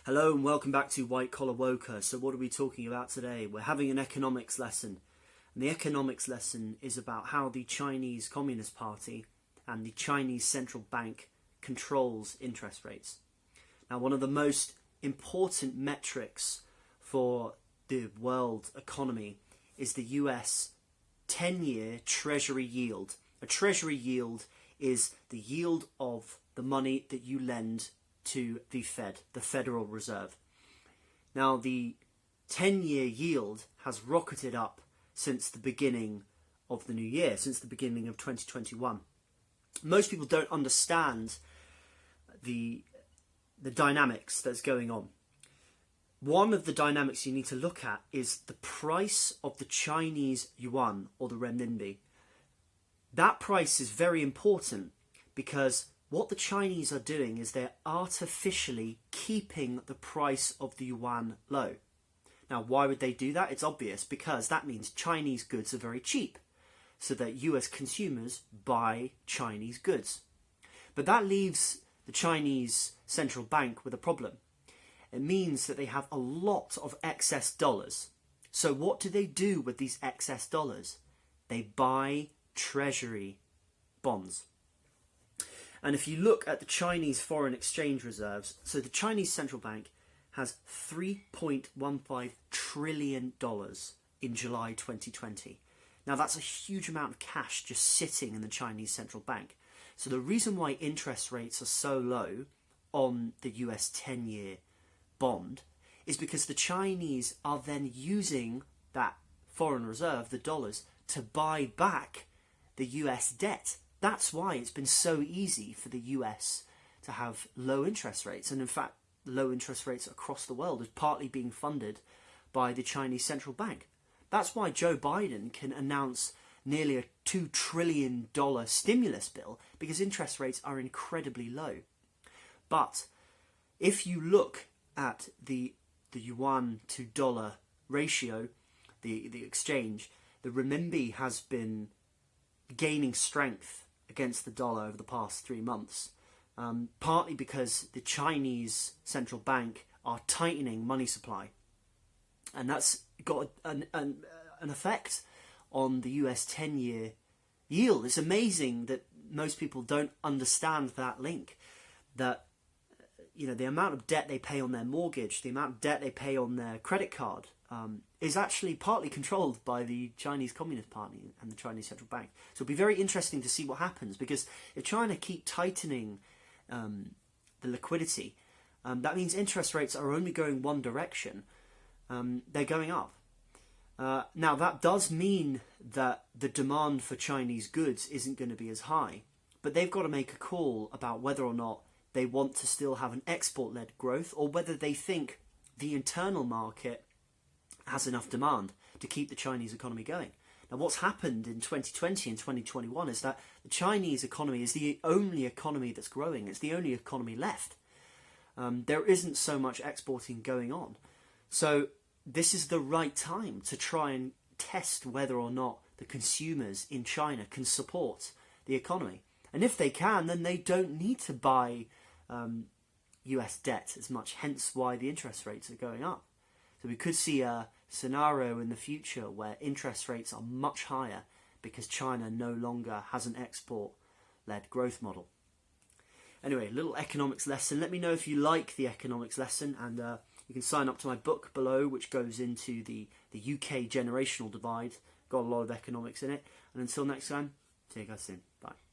Hello and welcome back to White Collar Woker. So what are we talking about today? We're having an economics lesson. And the economics lesson is about how the Chinese Communist Party and the Chinese Central Bank controls interest rates. Now, one of the most important metrics for the world economy is the US 10-year Treasury yield. A Treasury yield is the yield of the money that you lend to the Fed, the Federal Reserve. Now, the 10-year yield has rocketed up since the beginning of the new year, since the beginning of 2021. Most people don't understand the dynamics that's going on. One of the dynamics you need to look at is the price of the Chinese yuan or the renminbi. That price is very important because what the Chinese are doing is they're artificially keeping the price of the yuan low. Now, why would they do that? It's obvious, because that means Chinese goods are very cheap, so that US consumers buy Chinese goods. But that leaves the Chinese central bank with a problem. It means that they have a lot of excess dollars. So what do they do with these excess dollars? They buy treasury bonds. And if you look at the Chinese foreign exchange reserves, so the Chinese central bank has $3.15 trillion in July 2020. Now, that's a huge amount of cash just sitting in the Chinese central bank. So the reason why interest rates are so low on the US 10-year bond is because the Chinese are then using that foreign reserve, the dollars, to buy back the US debt. That's why it's been so easy for the US to have low interest rates. And in fact, low interest rates across the world is partly being funded by the Chinese central bank. That's why Joe Biden can announce nearly a $2 trillion stimulus bill, because interest rates are incredibly low. But if you look at the yuan to dollar ratio, the exchange, the renminbi has been gaining strength against the dollar over the past 3 months, partly because the Chinese central bank are tightening money supply, and that's got an effect on the US 10-year yield. It's amazing that most people don't understand that link, that the amount of debt they pay on their mortgage, the amount of debt they pay on their credit card, is actually partly controlled by the Chinese Communist Party and the Chinese Central Bank. So it'll be very interesting to see what happens, because if China keep tightening the liquidity, that means interest rates are only going one direction. They're going up. Now, that does mean that the demand for Chinese goods isn't going to be as high, but they've got to make a call about whether or not they want to still have an export-led growth, or whether they think the internal market has enough demand to keep the Chinese economy going. Now, what's happened in 2020 and 2021 is that the Chinese economy is the only economy that's growing. It's the only economy left. There isn't so much exporting going on. So this is the right time to try and test whether or not the consumers in China can support the economy. And if they can, then they don't need to buy US debt as much, hence why the interest rates are going up. So we could see a scenario in the future where interest rates are much higher because China no longer has an export-led growth model. Anyway, little economics lesson. Let me know if you like the economics lesson, and you can sign up to my book below, which goes into the UK generational divide. Got a lot of economics in it. And until next time, see you guys soon. Bye.